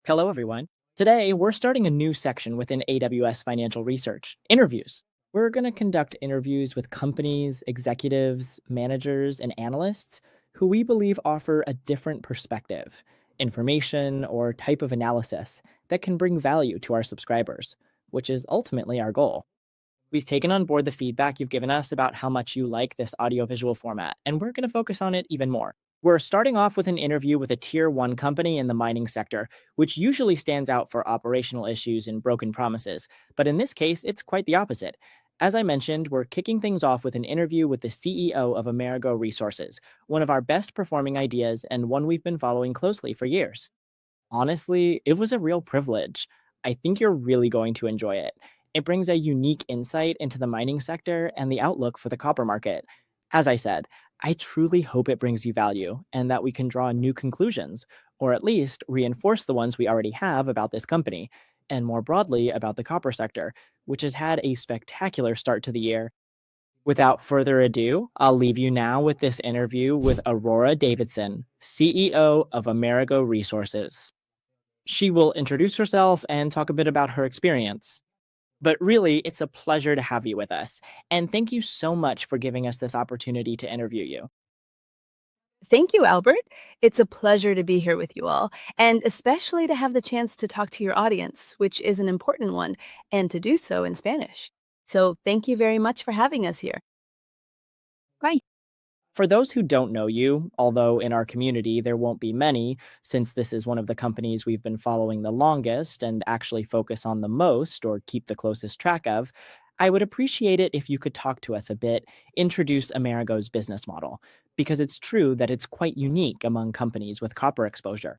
Hello, everyone. Today, we're starting a new section within AWS Financial Research interviews. We're going to conduct interviews with companies, executives, managers, and analysts who we believe offer a different perspective, information, or type of analysis that can bring value to our subscribers, which is ultimately our goal. We've taken on board the feedback you've given us about how much you like this audiovisual format, and we're going to focus on it even more. We're starting off with an interview with a tier one company in the mining sector, which usually stands out for operational issues and broken promises. But in this case, it's quite the opposite. As I mentioned, we're kicking things off with an interview with the CEO of Amerigo Resources, one of our best performing ideas and one we've been following closely for years. Honestly, it was a real privilege. I think you're really going to enjoy it. It brings a unique insight into the mining sector and the outlook for the copper market. As I said, I truly hope it brings you value and that we can draw new conclusions, or at least reinforce the ones we already have about this company, and more broadly about the copper sector, which has had a spectacular start to the year. Without further ado, I'll leave you now with this interview with Aurora Davidson, CEO of Amerigo Resources. She will introduce herself and talk a bit about her experience. But really, it's a pleasure to have you with us. And thank you so much for giving us this opportunity to interview you. Thank you, Albert. It's a pleasure to be here with you all, and especially to have the chance to talk to your audience, which is an important one, and to do so in Spanish. So thank you very much for having us here. Right. For those who don't know you, although in our community there won't be many, since this is one of the companies we've been following the longest and actually focus on the most or keep the closest track of, I would appreciate it if you could talk to us a bit, introduce Amerigo's business model, because it's true that it's quite unique among companies with copper exposure.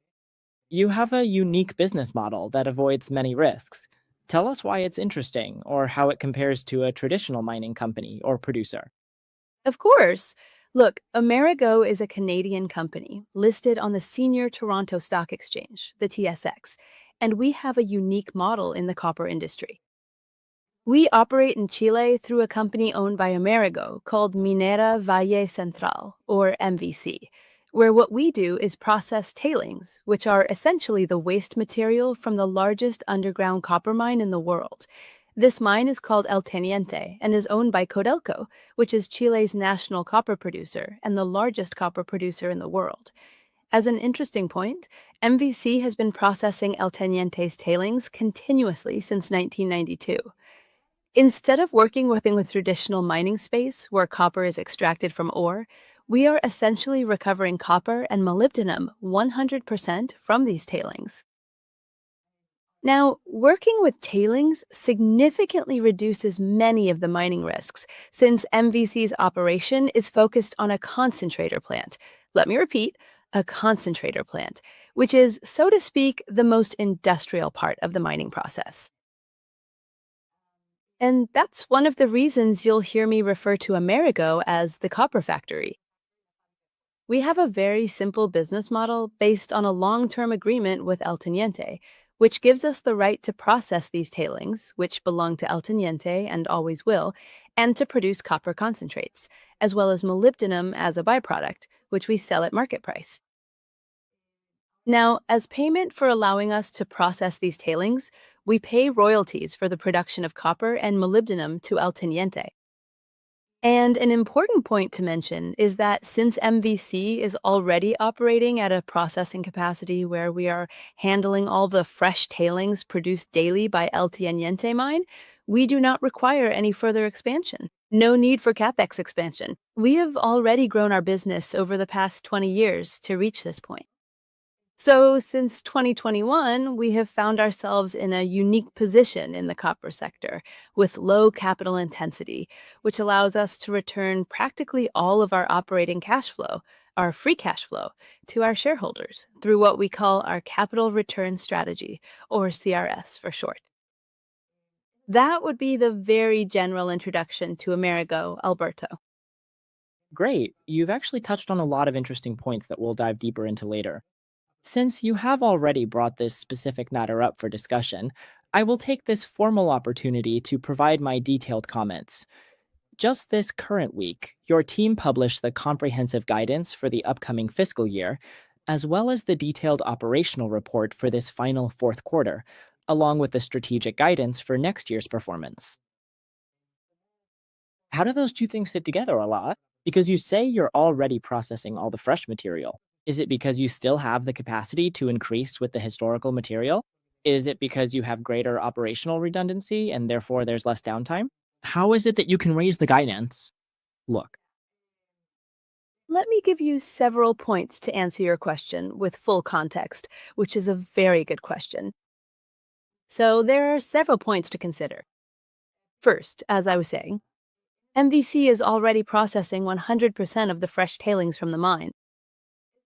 You have a unique business model that avoids many risks. Tell us why it's interesting or how it compares to a traditional mining company or producer. Of course. Look, Amerigo is a Canadian company listed on the Senior Toronto Stock Exchange, the TSX, and we have a unique model in the copper industry. We operate in Chile through a company owned by Amerigo called Minera Valle Central, or MVC, where what we do is process tailings, which are essentially the waste material from the largest underground copper mine in the world. This mine is called El Teniente and is owned by Codelco, which is Chile's national copper producer and the largest copper producer in the world. As an interesting point, MVC has been processing El Teniente's tailings continuously since 1992. Instead of working within the traditional mining space where copper is extracted from ore, we are essentially recovering copper and molybdenum 100% from these tailings. Now, working with tailings significantly reduces many of the mining risks since MVC's operation is focused on a concentrator plant. Let me repeat, a concentrator plant, which is, so to speak, the most industrial part of the mining process. And that's one of the reasons you'll hear me refer to Amerigo as the copper factory. We have a very simple business model based on a long-term agreement with El Teniente, which gives us the right to process these tailings, which belong to El Teniente and always will, and to produce copper concentrates, as well as molybdenum as a byproduct, which we sell at market price. Now, as payment for allowing us to process these tailings, we pay royalties for the production of copper and molybdenum to El Teniente. And an important point to mention is that since MVC is already operating at a processing capacity where we are handling all the fresh tailings produced daily by El Teniente mine, we do not require any further expansion. No need for capex expansion. We have already grown our business over the past 20 years to reach this point. So, since 2021, we have found ourselves in a unique position in the copper sector with low capital intensity, which allows us to return practically all of our operating cash flow, our free cash flow, to our shareholders through what we call our capital return strategy, or CRS for short. That would be the very general introduction to Amerigo, Alberto. Great. You've actually touched on a lot of interesting points that we'll dive deeper into later. Since you have already brought this specific matter up for discussion, I will take this formal opportunity to provide my detailed comments. Just this current week, your team published the comprehensive guidance for the upcoming fiscal year, as well as the detailed operational report for this final fourth quarter, along with the strategic guidance for next year's performance. How do those two things fit together a lot? Because you say you're already processing all the fresh material. Is it because you still have the capacity to increase with the historical material? Is it because you have greater operational redundancy and therefore there's less downtime? How is it that you can raise the guidance? Look, Let me give you several points to answer your question with full context, which is a very good question. So, there are several points to consider. First, as I was saying, MVC is already processing 100% of the fresh tailings from the mine.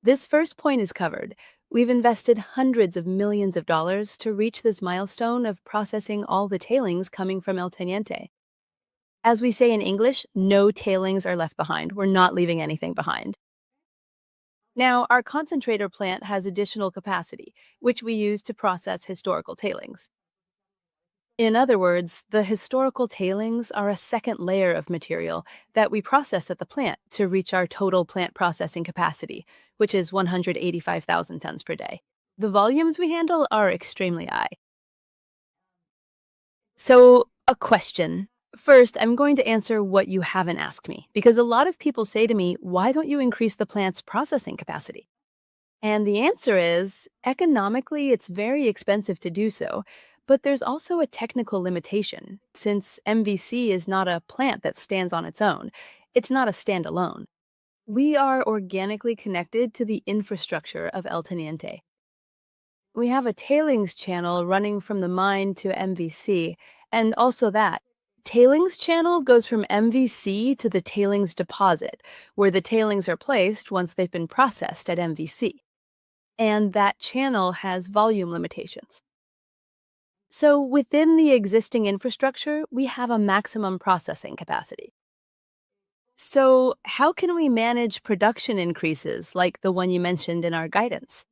This first point is covered. We've invested hundreds of millions of dollars to reach this milestone of processing all the tailings coming from El Teniente. As we say in English, no tailings are left behind. We're not leaving anything behind. Now, our concentrator plant has additional capacity, which we use to process historical tailings. In other words, the historical tailings are a second layer of material that we process at the plant to reach our total plant processing capacity, which is 185,000 tons per day. The volumes we handle are extremely high. So, a question. First, I'm going to answer what you haven't asked me, because a lot of people say to me, why don't you increase the plant's processing capacity? And the answer is economically, it's very expensive to do so. But there's also a technical limitation, since MVC is not a plant that stands on its own. It's not a standalone. We are organically connected to the infrastructure of El Teniente. We have a tailings channel running from the mine to MVC, and also that. Tailings channel goes from MVC to the tailings deposit, where the tailings are placed once they've been processed at MVC. And that channel has volume limitations. So, within the existing infrastructure, we have a maximum processing capacity. So, how can we manage production increases like the one you mentioned in our guidance?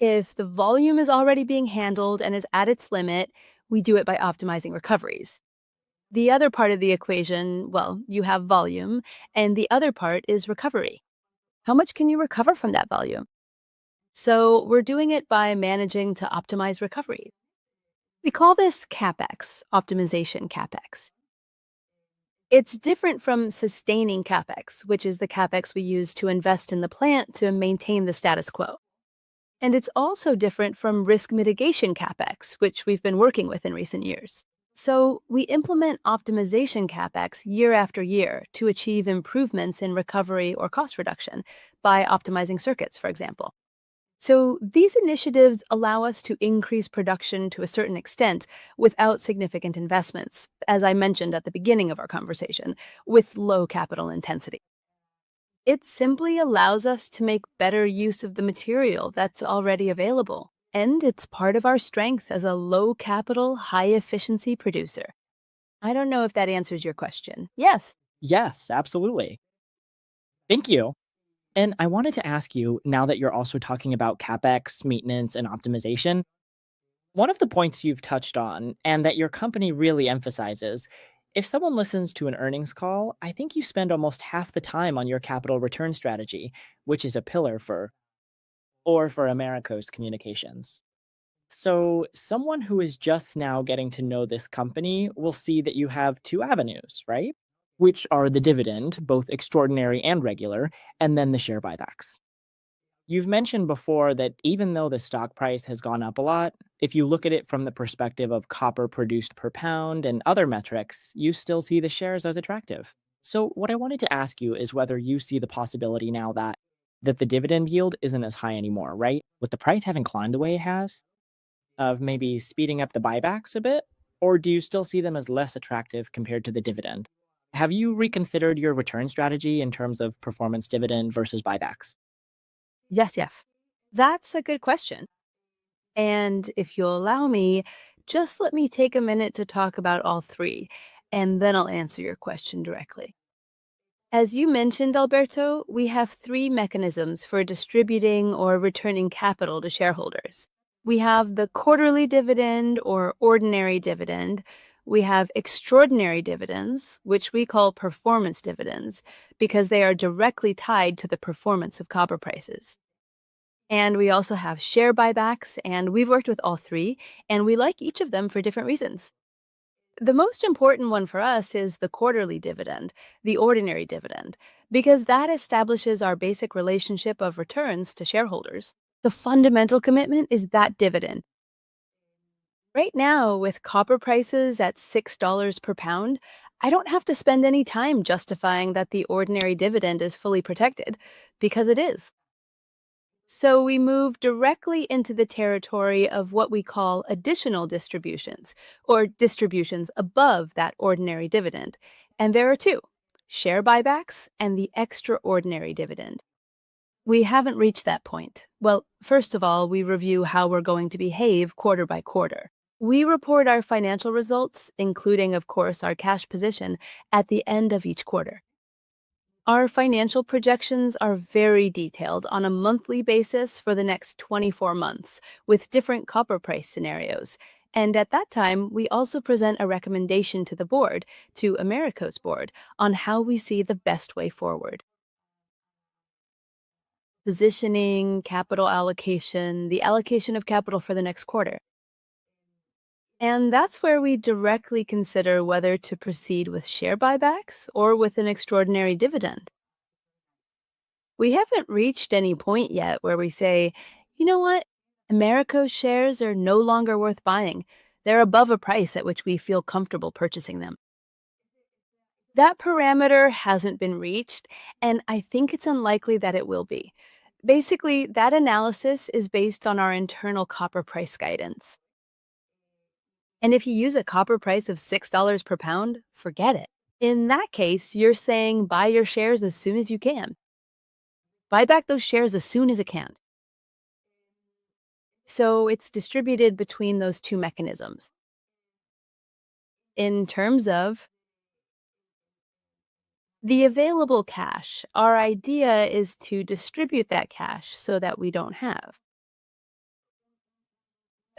If the volume is already being handled and is at its limit, we do it by optimizing recoveries. The other part of the equation, well, you have volume, and the other part is recovery. How much can you recover from that volume? So, we're doing it by managing to optimize recovery. We call this CapEx, optimization CapEx. It's different from sustaining CapEx, which is the CapEx we use to invest in the plant to maintain the status quo. And it's also different from risk mitigation CapEx, which we've been working with in recent years. So we implement optimization CapEx year after year to achieve improvements in recovery or cost reduction by optimizing circuits, for example. So these initiatives allow us to increase production to a certain extent without significant investments, as I mentioned at the beginning of our conversation, with low capital intensity. It simply allows us to make better use of the material that's already available, and it's part of our strength as a low capital, high efficiency producer. I don't know if that answers your question. Yes. yes, absolutely. Thank you. And I wanted to ask you, now that you're also talking about CapEx, maintenance, and optimization, one of the points you've touched on and that your company really emphasizes, if someone listens to an earnings call, I think you spend almost half the time on your capital return strategy, which is a pillar for Americo's communications. So, someone who is just now getting to know this company will see that you have two avenues, right? Which are the dividend, both extraordinary and regular, and then the share buybacks. You've mentioned before that even though the stock price has gone up a lot, if you look at it from the perspective of copper produced per pound and other metrics, you still see the shares as attractive. So, what I wanted to ask you is whether you see the possibility now that the dividend yield isn't as high anymore, right? With the price having climbed the way it has, of maybe speeding up the buybacks a bit, or do you still see them as less attractive compared to the dividend? Have you reconsidered your return strategy in terms of performance dividend versus buybacks? Yes, yes. That's a good question. And if you'll allow me, just let me take a minute to talk about all three, and then I'll answer your question directly. As you mentioned, Alberto, we have three mechanisms for distributing or returning capital to shareholders. We have the quarterly dividend or ordinary dividend. We have extraordinary dividends, which we call performance dividends, because they are directly tied to the performance of copper prices. And we also have share buybacks, and we've worked with all three, and we like each of them for different reasons. The most important one for us is the quarterly dividend, the ordinary dividend, because that establishes our basic relationship of returns to shareholders. The fundamental commitment is that dividend. Right now, with copper prices at $6 per pound, I don't have to spend any time justifying that the ordinary dividend is fully protected, because it is. So we move directly into the territory of what we call additional distributions, or distributions above that ordinary dividend. And there are two: share buybacks and the extraordinary dividend. We haven't reached that point. Well, first of all, we review how we're going to behave quarter by quarter. We report our financial results, including, of course, our cash position, at the end of each quarter. Our financial projections are very detailed on a monthly basis for the next 24 months, with different copper price scenarios. And at that time, we also present a recommendation to the board, to Americo's board, on how we see the best way forward. Positioning, capital allocation, the allocation of capital for the next quarter. And that's where we directly consider whether to proceed with share buybacks or with an extraordinary dividend. We haven't reached any point yet where we say, you know what? Americo's shares are no longer worth buying. They're above a price at which we feel comfortable purchasing them. That parameter hasn't been reached, and I think it's unlikely that it will be. Basically, that analysis is based on our internal copper price guidance. And if you use a copper price of $6 per pound, forget it. In that case, you're saying buy your shares as soon as you can. Buy back those shares as soon as it can. So it's distributed between those two mechanisms. In terms of the available cash, our idea is to distribute that cash so that we don't have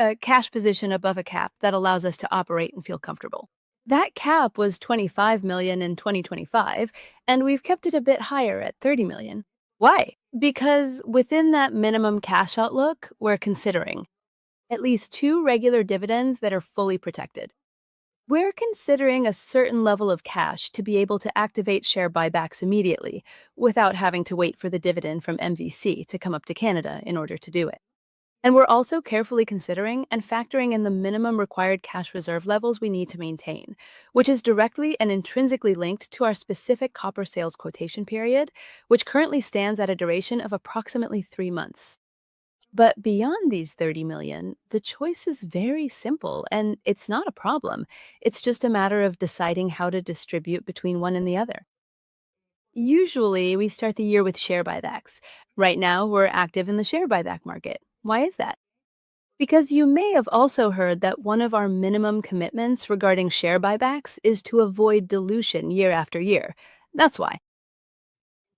a cash position above a cap that allows us to operate and feel comfortable. That cap was 25 million in 2025, and we've kept it a bit higher at 30 million. Why? Because within that minimum cash outlook, we're considering at least two regular dividends that are fully protected. We're considering a certain level of cash to be able to activate share buybacks immediately without having to wait for the dividend from MVC to come up to Canada in order to do it. And we're also carefully considering and factoring in the minimum required cash reserve levels we need to maintain, which is directly and intrinsically linked to our specific copper sales quotation period, which currently stands at a duration of approximately 3 months. But beyond these 30 million, the choice is very simple and it's not a problem. It's just a matter of deciding how to distribute between one and the other. Usually, we start the year with share buybacks. Right now, we're active in the share buyback market. Why is that? Because you may have also heard that one of our minimum commitments regarding share buybacks is to avoid dilution year after year. That's why.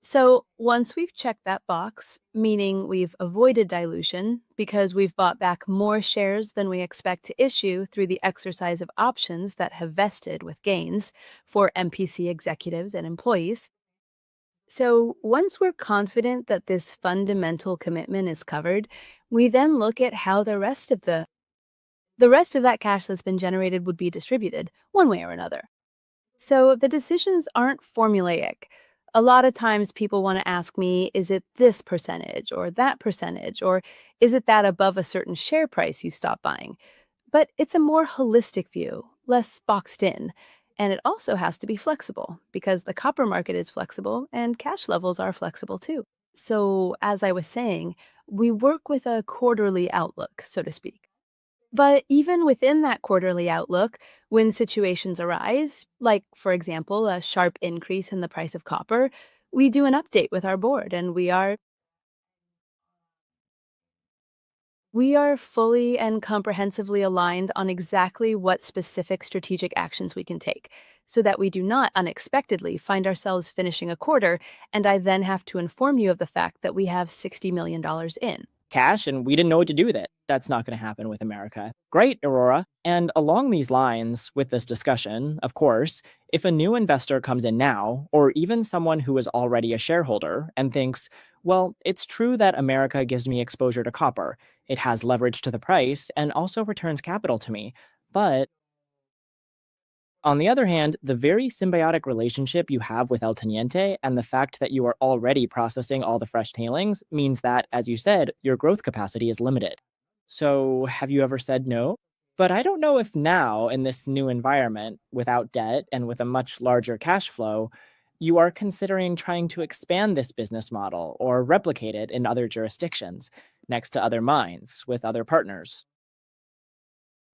So once we've checked that box, meaning we've avoided dilution because we've bought back more shares than we expect to issue through the exercise of options that have vested with gains for MPC executives and employees. So once we're confident that this fundamental commitment is covered, we then look at how the rest of that cash that's been generated would be distributed one way or another. So the decisions aren't formulaic. A lot of times people want to ask me, is it this percentage or that percentage, or is it that above a certain share price you stop buying? But it's a more holistic view, less boxed in. And it also has to be flexible because the copper market is flexible and cash levels are flexible too. So, as I was saying, we work with a quarterly outlook, so to speak. But even within that quarterly outlook, when situations arise, like, for example, a sharp increase in the price of copper, we do an update with our board and we are fully and comprehensively aligned on exactly what specific strategic actions we can take so that we do not unexpectedly find ourselves finishing a quarter and I then have to inform you of the fact that we have $60 million in. cash and we didn't know what to do with it. That's not going to happen with America. Great, Aurora. And along these lines, with this discussion, of course, if a new investor comes in now, or even someone who is already a shareholder and thinks, well, it's true that America gives me exposure to copper, it has leverage to the price, and also returns capital to me. But on the other hand, the very symbiotic relationship you have with El Teniente and the fact that you are already processing all the fresh tailings means that, as you said, your growth capacity is limited. So, have you ever said no? But I don't know if now, in this new environment, without debt and with a much larger cash flow, you are considering trying to expand this business model or replicate it in other jurisdictions, next to other mines, with other partners.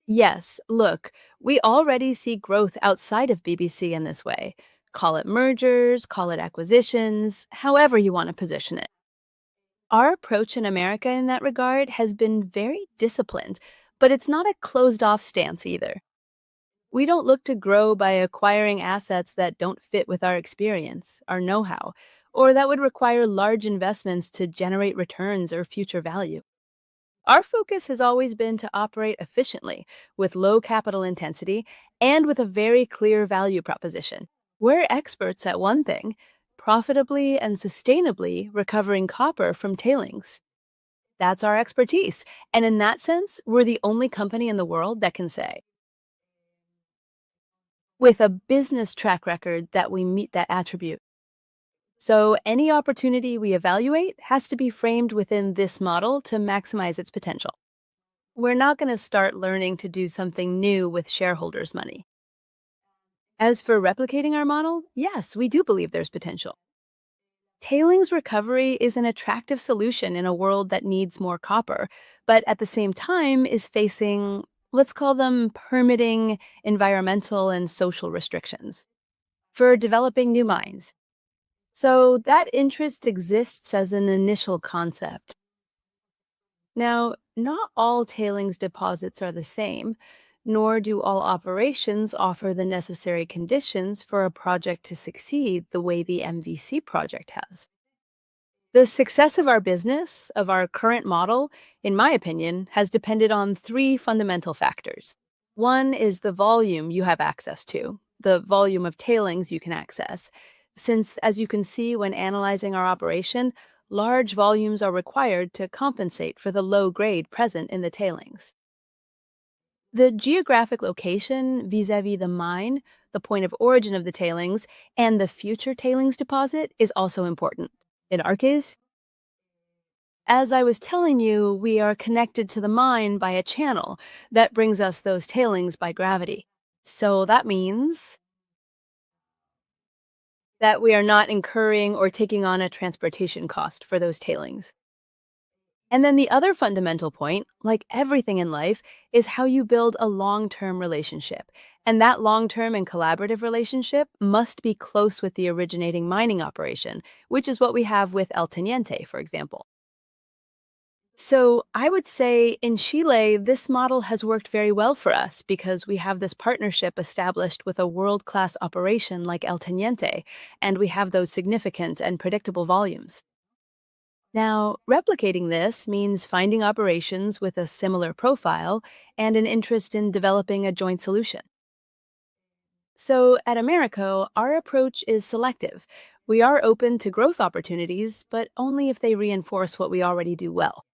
Yes, look, we already see growth outside of BBC in this way. Call it mergers, call it acquisitions, however you want to position it. Our approach in America in that regard has been very disciplined, but it's not a closed off stance either. We don't look to grow by acquiring assets that don't fit with our experience, our know how, or that would require large investments to generate returns or future value. Our focus has always been to operate efficiently, with low capital intensity, and with a very clear value proposition. We're experts at one thing: profitably and sustainably recovering copper from tailings. That's our expertise. And in that sense, we're the only company in the world that can say, with a business track record, that we meet that attribute. So any opportunity we evaluate has to be framed within this model to maximize its potential. We're not going to start learning to do something new with shareholders' money. As for replicating our model, yes, we do believe there's potential. Tailings recovery is an attractive solution in a world that needs more copper, but at the same time is facing, let's call them, permitting, environmental, and social restrictions for developing new mines. So that interest exists as an initial concept. Now, not all tailings deposits are the same, nor do all operations offer the necessary conditions for a project to succeed the way the MVC project has. The success of our business, of our current model, in my opinion, has depended on three fundamental factors. One is the volume you have access to, the volume of tailings you can access. Since, as you can see when analyzing our operation, large volumes are required to compensate for the low grade present in the tailings. The geographic location vis a vis the mine, the point of origin of the tailings, and the future tailings deposit is also important. In our case, as I was telling you, we are connected to the mine by a channel that brings us those tailings by gravity. So that means that we are not incurring or taking on a transportation cost for those tailings. And then the other fundamental point, like everything in life, is how you build a long term relationship. And that long term and collaborative relationship must be close with the originating mining operation, which is what we have with El Teniente, for example. So I would say in Chile, this model has worked very well for us because we have this partnership established with a world class operation like El Teniente, and we have those significant and predictable volumes. Now, replicating this means finding operations with a similar profile and an interest in developing a joint solution. So at Americo, our approach is selective. We are open to growth opportunities, but only if they reinforce what we already do well.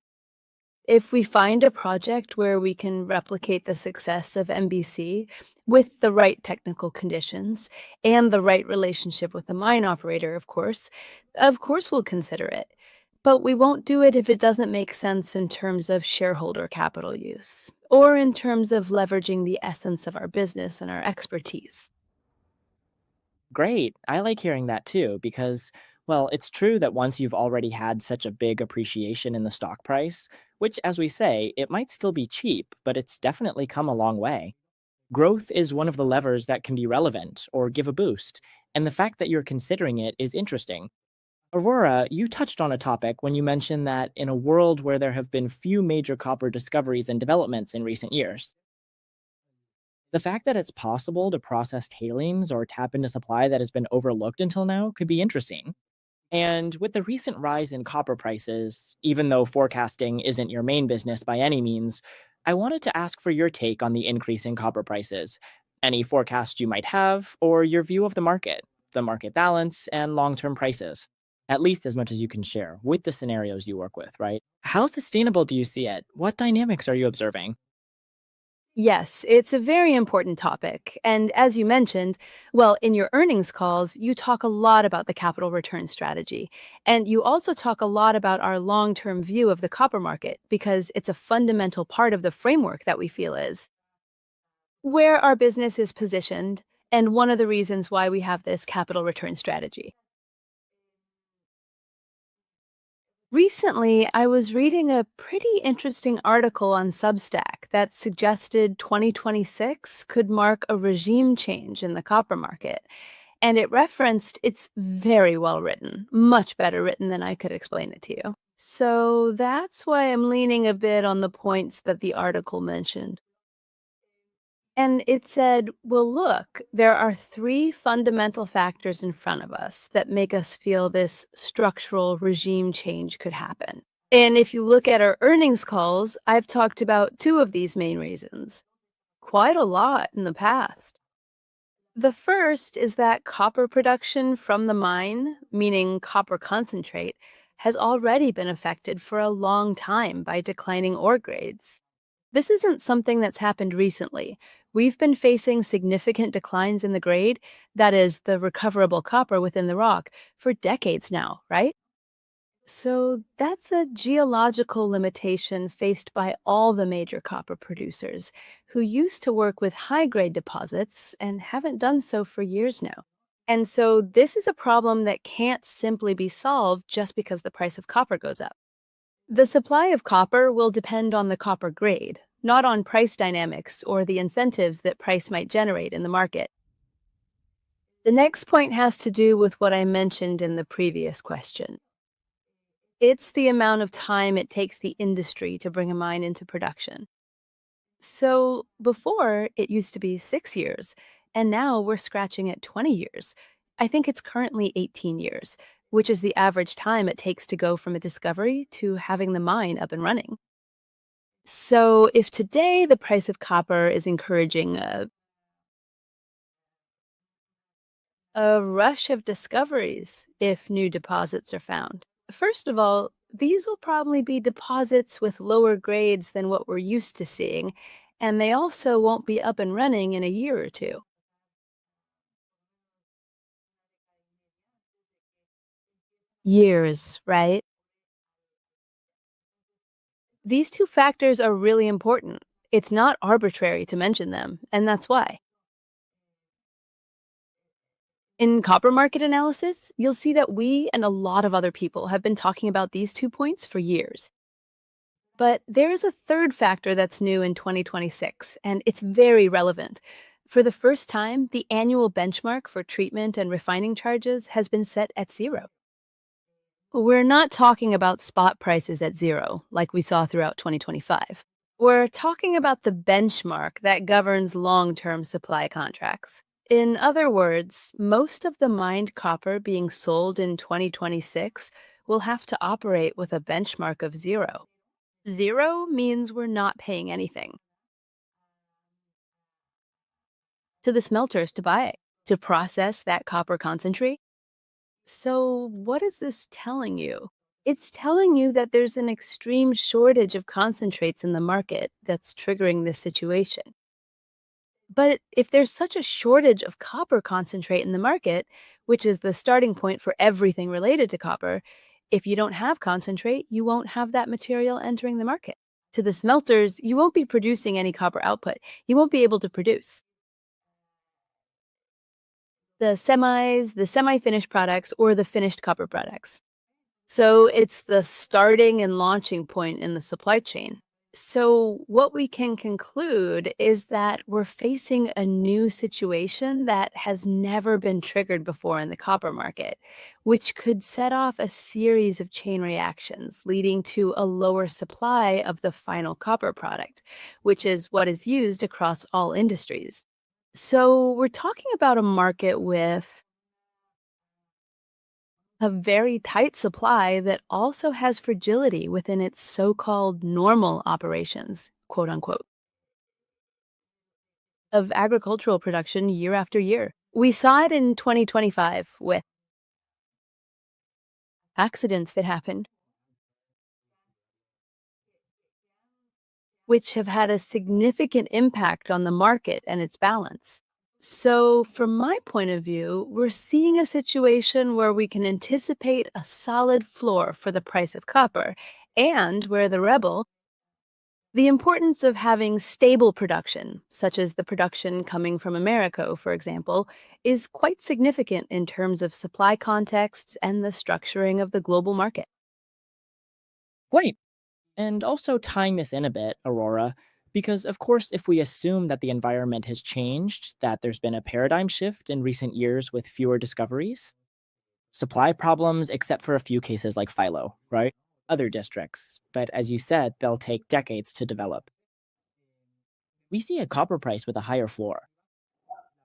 If we find a project where we can replicate the success of MBC with the right technical conditions and the right relationship with the mine operator, of course we'll consider it. But we won't do it if it doesn't make sense in terms of shareholder capital use or in terms of leveraging the essence of our business and our expertise. Great. I like hearing that too, because, well, it's true that once you've already had such a big appreciation in the stock price, which, as we say, it might still be cheap, but it's definitely come a long way. Growth is one of the levers that can be relevant or give a boost, and the fact that you're considering it is interesting. Aurora, you touched on a topic when you mentioned that in a world where there have been few major copper discoveries and developments in recent years, the fact that it's possible to process tailings or tap into supply that has been overlooked until now could be interesting. And with the recent rise in copper prices, even though forecasting isn't your main business by any means, I wanted to ask for your take on the increase in copper prices. Any forecast you might have, or your view of the market balance, and long term prices. At least as much as you can share with the scenarios you work with, right? How sustainable do you see it? What dynamics are you observing? Yes, it's a very important topic. And as you mentioned, well, in your earnings calls, you talk a lot about the capital return strategy. And you also talk a lot about our long term view of the copper market because it's a fundamental part of the framework that we feel is where our business is positioned and one of the reasons why we have this capital return strategy. Recently, I was reading a pretty interesting article on Substack that suggested 2026 could mark a regime change in the copper market. And it referenced it's very well written, much better written than I could explain it to you. So that's why I'm leaning a bit on the points that the article mentioned. And it said, well, look, there are three fundamental factors in front of us that make us feel this structural regime change could happen. And if you look at our earnings calls, I've talked about two of these main reasons quite a lot in the past. The first is that copper production from the mine, meaning copper concentrate, has already been affected for a long time by declining ore grades. This isn't something that's happened recently. We've been facing significant declines in the grade, that is, the recoverable copper within the rock, for decades now, right? So that's a geological limitation faced by all the major copper producers who used to work with high grade deposits and haven't done so for years now. And so this is a problem that can't simply be solved just because the price of copper goes up. The supply of copper will depend on the copper grade, not on price dynamics or the incentives that price might generate in the market. The next point has to do with what I mentioned in the previous question. It's the amount of time it takes the industry to bring a mine into production. So before, it used to be 6 years, and now we're scratching at 20 years. I think it's currently 18 years, which is the average time it takes to go from a discovery to having the mine up and running. So if today the price of copper is encouraging a rush of discoveries if new deposits are found. First of all, these will probably be deposits with lower grades than what we're used to seeing, and they also won't be up and running in a year or two. Years, right? These two factors are really important. It's not arbitrary to mention them, and that's why. In copper market analysis, you'll see that we and a lot of other people have been talking about these 2 points for years. But there is a third factor that's new in 2026, and it's very relevant. For the first time, the annual benchmark for treatment and refining charges has been set at zero. We're not talking about spot prices at zero, like we saw throughout 2025. We're talking about the benchmark that governs long term supply contracts. In other words, most of the mined copper being sold in 2026 will have to operate with a benchmark of zero. Zero means we're not paying anything to the smelters to buy it, to process that copper concentrate. So, what is this telling you? It's telling you that there's an extreme shortage of concentrates in the market that's triggering this situation. But if there's such a shortage of copper concentrate in the market, which is the starting point for everything related to copper, if you don't have concentrate, you won't have that material entering the market. To the smelters, you won't be producing any copper output. You won't be able to produce the semi finished products, or the finished copper products. So it's the starting and launching point in the supply chain. So, what we can conclude is that we're facing a new situation that has never been triggered before in the copper market, which could set off a series of chain reactions, leading to a lower supply of the final copper product, which is what is used across all industries. So, we're talking about a market with A very tight supply that also has fragility within its so-called normal operations, quote unquote, of agricultural production year after year. We saw it in 2025 with accidents that happened, which have had a significant impact on the market and its balance. So, from my point of view, we're seeing a situation where we can anticipate a solid floor for the price of copper, and where the importance of having stable production, such as the production coming from Americo, for example, is quite significant in terms of supply contexts and the structuring of the global market. Great. And also tying this in a bit, Aurora, because of course, if we assume that the environment has changed, that there's been a paradigm shift in recent years with fewer discoveries, supply problems, except for a few cases like Philo, right? Other districts, but as you said, they'll take decades to develop. We see a copper price with a higher floor.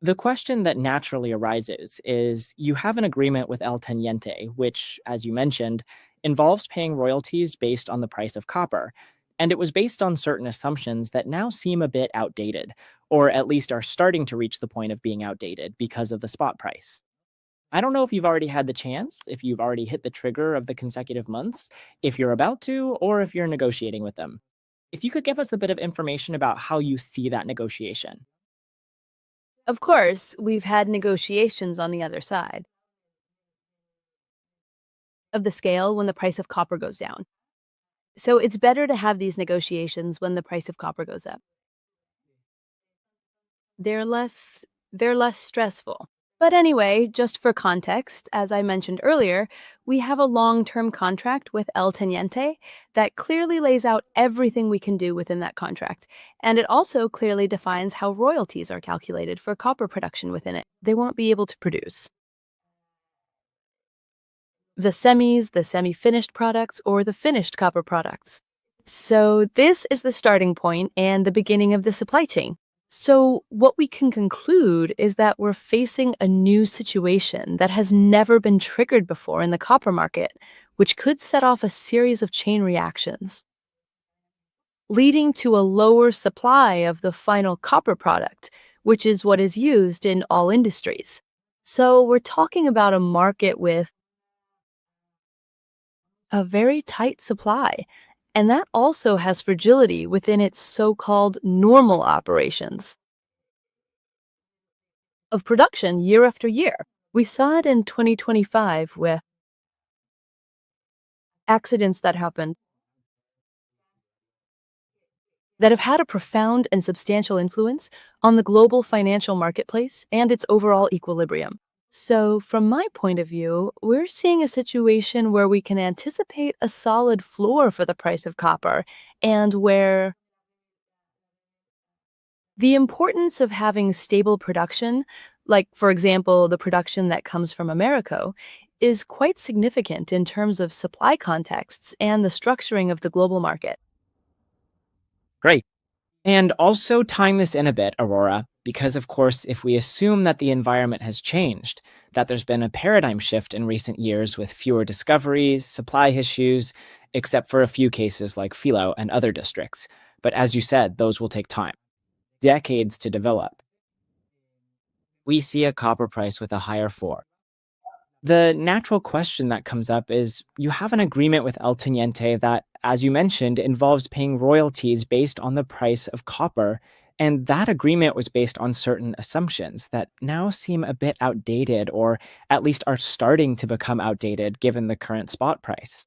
The question that naturally arises is you have an agreement with El Teniente, which, as you mentioned, involves paying royalties based on the price of copper. And it was based on certain assumptions that now seem a bit outdated, or at least are starting to reach the point of being outdated because of the spot price. I don't know if you've already had the chance, if you've already hit the trigger of the consecutive months, if you're about to, or if you're negotiating with them. If you could give us a bit of information about how you see that negotiation. Of course, we've had negotiations on the other side of the scale when the price of copper goes down. So it's better to have these negotiations when the price of copper goes up. They're less they're less stressful. But anyway, just for context, as I mentioned earlier, we have a long-term contract with El Teniente that clearly lays out everything we can do within that contract. And it also clearly defines how royalties are calculated for copper production within it. They won't be able to produce the semis, the semi-finished products, or the finished copper products. So this is the starting point and the beginning of the supply chain. So what we can conclude is that we're facing a new situation that has never been triggered before in the copper market, which could set off a series of chain reactions, leading to a lower supply of the final copper product, which is what is used in all industries. So we're talking about a market with a very tight supply, and that also has fragility within its so-called normal operations of production year after year. We saw it in 2025 with accidents that happened that have had a profound and substantial influence on the global financial marketplace and its overall equilibrium. So, from my point of view, we're seeing a situation where we can anticipate a solid floor for the price of copper, and where the importance of having stable production, like, for example, the production that comes from Americo, is quite significant in terms of supply contexts and the structuring of the global market. Great. And also tying this in a bit, Aurora, because of course, if we assume that the environment has changed, that there's been a paradigm shift in recent years with fewer discoveries, supply issues, except for a few cases like Philo and other districts. But as you said, those will take time, decades to develop. We see a copper price with a higher floor. The natural question that comes up is you have an agreement with El Teniente that, as you mentioned, involves paying royalties based on the price of copper. And that agreement was based on certain assumptions that now seem a bit outdated, or at least are starting to become outdated given the current spot price.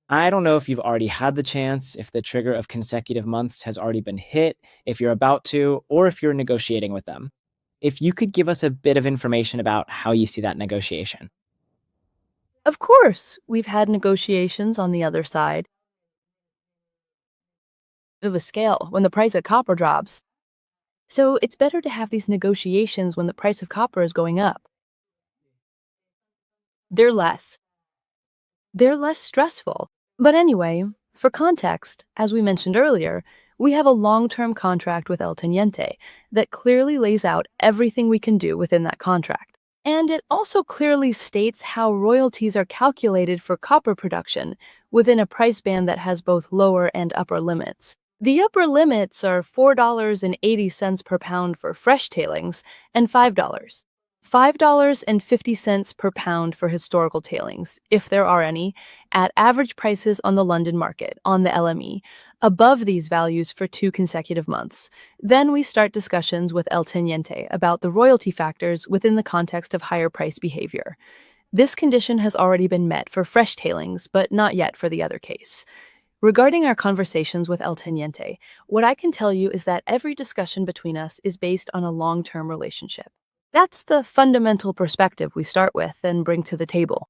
I don't know if you've already had the chance, if the trigger of consecutive months has already been hit, if you're about to, or if you're negotiating with them. If you could give us a bit of information about how you see that negotiation. Of course, we've had negotiations on the other side of a scale when the price of copper drops. So it's better to have these negotiations when the price of copper is going up. They're less. They're less stressful. But anyway, for context, as we mentioned earlier, we have a long-term contract with El Teniente that clearly lays out everything we can do within that contract. And it also clearly states how royalties are calculated for copper production within a price band that has both lower and upper limits. The upper limits are $4.80 per pound for fresh tailings and $5.50 per pound for historical tailings, if there are any, at average prices on the London market, on the LME, above these values for 2 consecutive months. Then we start discussions with El Teniente about the royalty factors within the context of higher price behavior. This condition has already been met for fresh tailings, but not yet for the other case. Regarding our conversations with El Teniente, what I can tell you is that every discussion between us is based on a long-term relationship. That's the fundamental perspective we start with and bring to the table.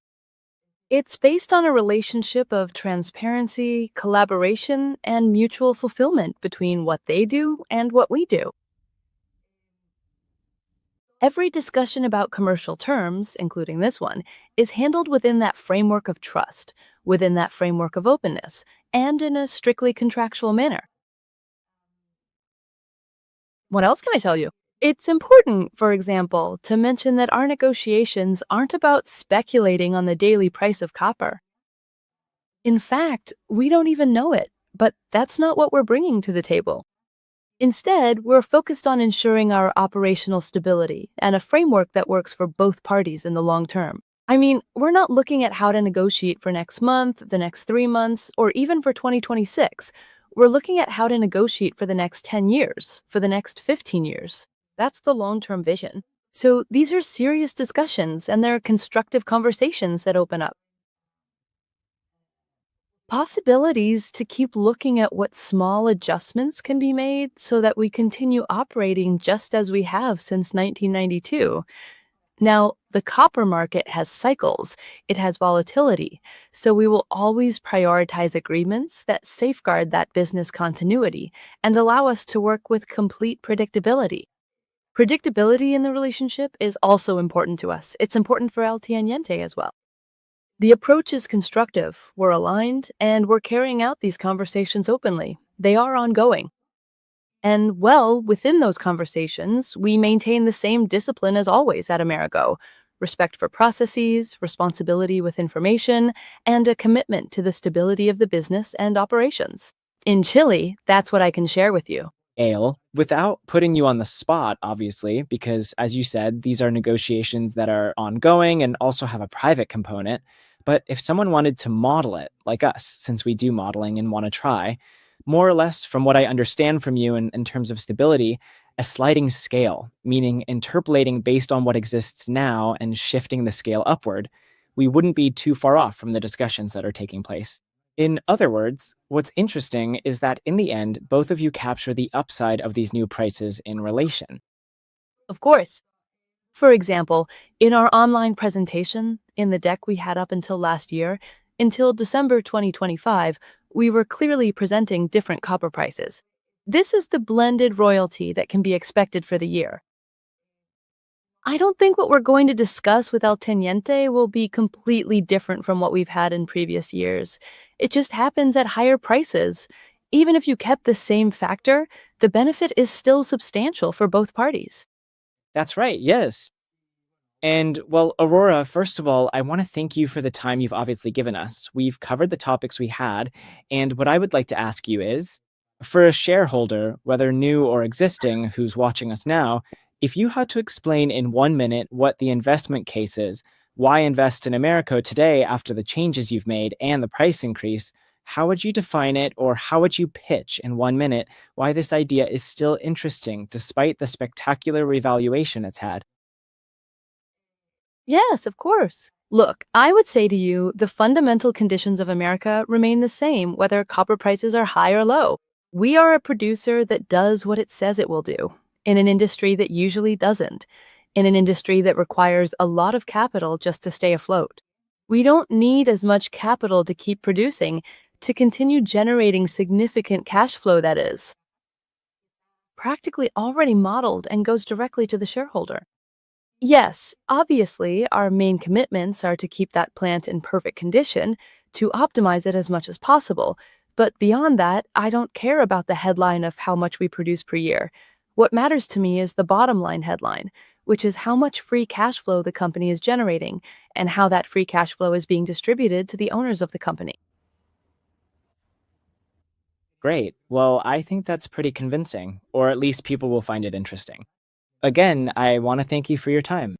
It's based on a relationship of transparency, collaboration, and mutual fulfillment between what they do and what we do. Every discussion about commercial terms, including this one, is handled within that framework of trust, within that framework of openness, and in a strictly contractual manner. What else can I tell you? It's important, for example, to mention that our negotiations aren't about speculating on the daily price of copper. In fact, we don't even know it, but that's not what we're bringing to the table. Instead, we're focused on ensuring our operational stability and a framework that works for both parties in the long term. I mean, we're not looking at how to negotiate for next month, the next 3 months, or even for 2026. We're looking at how to negotiate for the next 10 years, for the next 15 years. That's the long term vision. So these are serious discussions and they're constructive conversations that open up possibilities to keep looking at what small adjustments can be made so that we continue operating just as we have since 1992. Now, the copper market has cycles, it has volatility, so we will always prioritize agreements that safeguard that business continuity and allow us to work with complete predictability. Predictability in the relationship is also important to us. It's important for El Teniente as well. The approach is constructive, we're aligned, and we're carrying out these conversations openly. They are ongoing. And well, within those conversations, we maintain the same discipline as always at Amerigo: respect for processes, responsibility with information, and a commitment to the stability of the business and operations. In Chile, that's what I can share with you. Ale, without putting you on the spot, obviously, because as you said, these are negotiations that are ongoing and also have a private component. But if someone wanted to model it, like us, since we do modeling and want to try, more or less from what I understand from you in terms of stability, a sliding scale, meaning interpolating based on what exists now and shifting the scale upward, we wouldn't be too far off from the discussions that are taking place. In other words, what's interesting is that in the end, both of you capture the upside of these new prices in relation. Of course. For example, in our online presentation, in the deck we had up until last year, until December 2025, we were clearly presenting different copper prices. This is the blended royalty that can be expected for the year. I don't think what we're going to discuss with El Teniente will be completely different from what we've had in previous years. It just happens at higher prices. Even if you kept the same factor, the benefit is still substantial for both parties. That's right, yes. And well, Aurora, first of all, I want to thank you for the time you've obviously given us. We've covered the topics we had. And what I would like to ask you is for a shareholder, whether new or existing, who's watching us now, if you had to explain in 1 minute what the investment case is, why invest in Americo today after the changes you've made and the price increase, how would you define it or how would you pitch in 1 minute why this idea is still interesting despite the spectacular revaluation it's had? Yes, of course. Look, I would say to you, the fundamental conditions of America remain the same, whether copper prices are high or low. We are a producer that does what it says it will do, in an industry that usually doesn't, in an industry that requires a lot of capital just to stay afloat. We don't need as much capital to keep producing, to continue generating significant cash flow that is practically already modeled and goes directly to the shareholder. Yes, obviously, our main commitments are to keep that plant in perfect condition, to optimize it as much as possible. But beyond that, I don't care about the headline of how much we produce per year. What matters to me is the bottom line headline, which is how much free cash flow the company is generating and how that free cash flow is being distributed to the owners of the company. Great. Well, I think that's pretty convincing, or at least people will find it interesting. Again, I want to thank you for your time.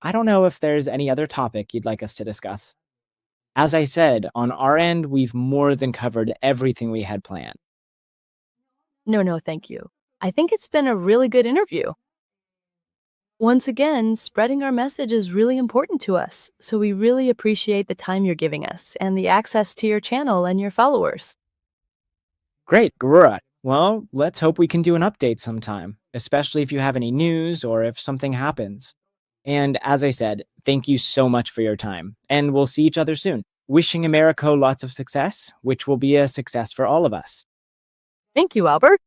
I don't know if there's any other topic you'd like us to discuss. As I said, on our end, we've more than covered everything we had planned. No, no, thank you. I think it's been a really good interview. Once again, spreading our message is really important to us, so we really appreciate the time you're giving us and the access to your channel and your followers. Great, Aurora. Well, let's hope we can do an update sometime, especially if you have any news or if something happens. And as I said, thank you so much for your time, and we'll see each other soon. Wishing Americo lots of success, which will be a success for all of us. Thank you, Albert.